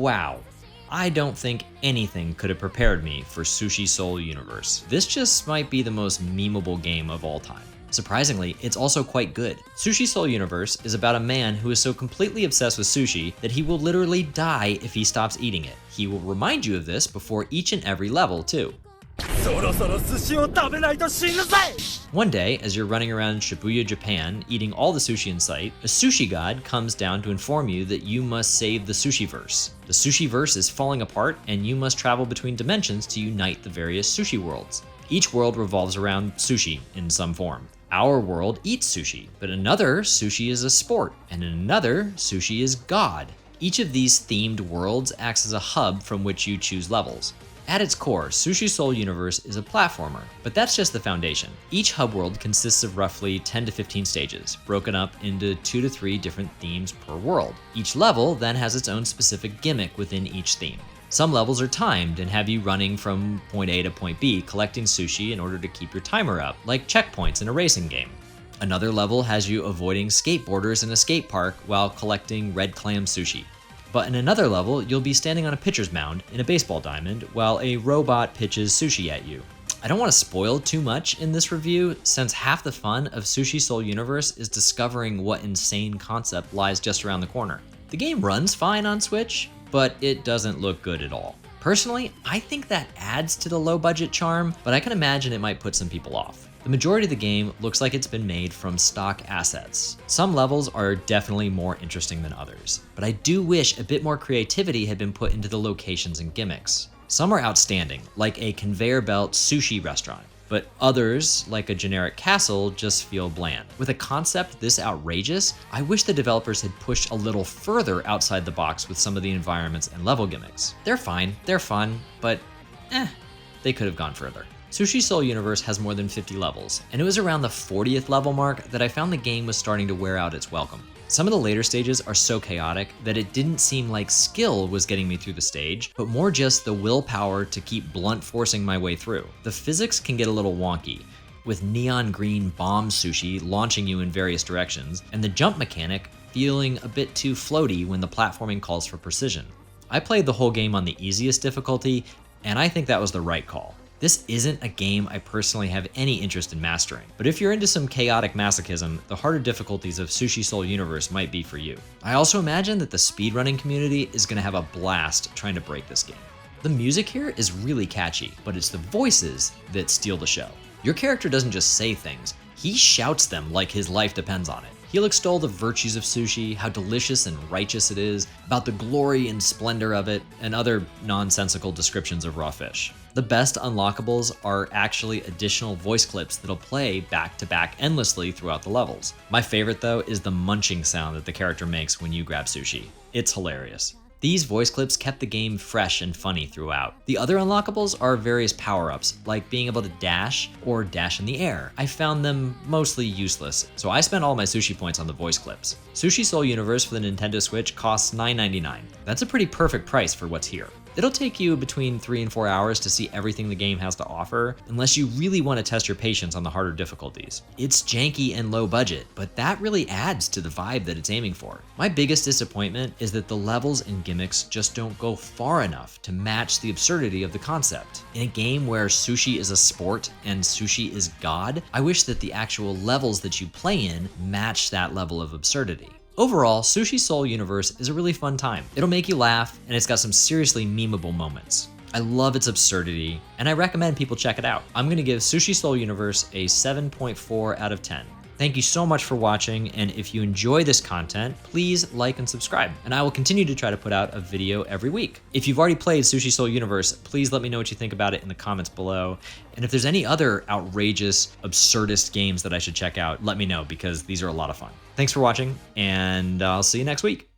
Wow. I don't think anything could have prepared me for Sushi Soul Universe. This just might be the most memeable game of all time. Surprisingly, it's also quite good. Sushi Soul Universe is about a man who is so completely obsessed with sushi that he will literally die if he stops eating it. He will remind you of this before each and every level, too. One day, as you're running around Shibuya, Japan, eating all the sushi in sight, a sushi god comes down to inform you that you must save the Sushiverse. The Sushiverse is falling apart, and you must travel between dimensions to unite the various sushi worlds. Each world revolves around sushi in some form. Our world eats sushi, but another, sushi is a sport, and in another, sushi is God. Each of these themed worlds acts as a hub from which you choose levels. At its core, Sushi Soul Universe is a platformer, but that's just the foundation. Each hub world consists of roughly 10 to 15 stages, broken up into 2 to 3 different themes per world. Each level then has its own specific gimmick within each theme. Some levels are timed and have you running from point A to point B, collecting sushi in order to keep your timer up, like checkpoints in a racing game. Another level has you avoiding skateboarders in a skate park while collecting red clam sushi. But in another level, you'll be standing on a pitcher's mound in a baseball diamond while a robot pitches sushi at you. I don't want to spoil too much in this review, since half the fun of Sushi Soul Universe is discovering what insane concept lies just around the corner. The game runs fine on Switch, but it doesn't look good at all. Personally, I think that adds to the low budget charm, but I can imagine it might put some people off. The majority of the game looks like it's been made from stock assets. Some levels are definitely more interesting than others, but I do wish a bit more creativity had been put into the locations and gimmicks. Some are outstanding, like a conveyor belt sushi restaurant, but others, like a generic castle, just feel bland. With a concept this outrageous, I wish the developers had pushed a little further outside the box with some of the environments and level gimmicks. They're fine, they're fun, but they could have gone further. Sushi Soul Universe has more than 50 levels, and it was around the 40th level mark that I found the game was starting to wear out its welcome. Some of the later stages are so chaotic that it didn't seem like skill was getting me through the stage, but more just the willpower to keep blunt forcing my way through. The physics can get a little wonky, with neon green bomb sushi launching you in various directions, and the jump mechanic feeling a bit too floaty when the platforming calls for precision. I played the whole game on the easiest difficulty, and I think that was the right call. This isn't a game I personally have any interest in mastering, but if you're into some chaotic masochism, the harder difficulties of Sushi Soul Universe might be for you. I also imagine that the speedrunning community is going to have a blast trying to break this game. The music here is really catchy, but it's the voices that steal the show. Your character doesn't just say things, he shouts them like his life depends on it. He'll extol the virtues of sushi, how delicious and righteous it is, about the glory and splendor of it, and other nonsensical descriptions of raw fish. The best unlockables are actually additional voice clips that'll play back to back endlessly throughout the levels. My favorite though is the munching sound that the character makes when you grab sushi. It's hilarious. These voice clips kept the game fresh and funny throughout. The other unlockables are various power-ups, like being able to dash or dash in the air. I found them mostly useless, so I spent all my sushi points on the voice clips. Sushi Soul Universe for the Nintendo Switch costs $9.99. That's a pretty perfect price for what's here. It'll take you between 3 and 4 hours to see everything the game has to offer, unless you really want to test your patience on the harder difficulties. It's janky and low budget, but that really adds to the vibe that it's aiming for. My biggest disappointment is that the levels and gimmicks just don't go far enough to match the absurdity of the concept. In a game where sushi is a sport and sushi is God, I wish that the actual levels that you play in match that level of absurdity. Overall, Sushi Soul Universe is a really fun time. It'll make you laugh, and it's got some seriously memeable moments. I love its absurdity, and I recommend people check it out. I'm gonna give Sushi Soul Universe a 7.4 out of 10. Thank you so much for watching, and if you enjoy this content, please like and subscribe, and I will continue to try to put out a video every week. If you've already played Sushi Soul Universe, please let me know what you think about it in the comments below, and if there's any other outrageous, absurdist games that I should check out, let me know, because these are a lot of fun. Thanks for watching, and I'll see you next week.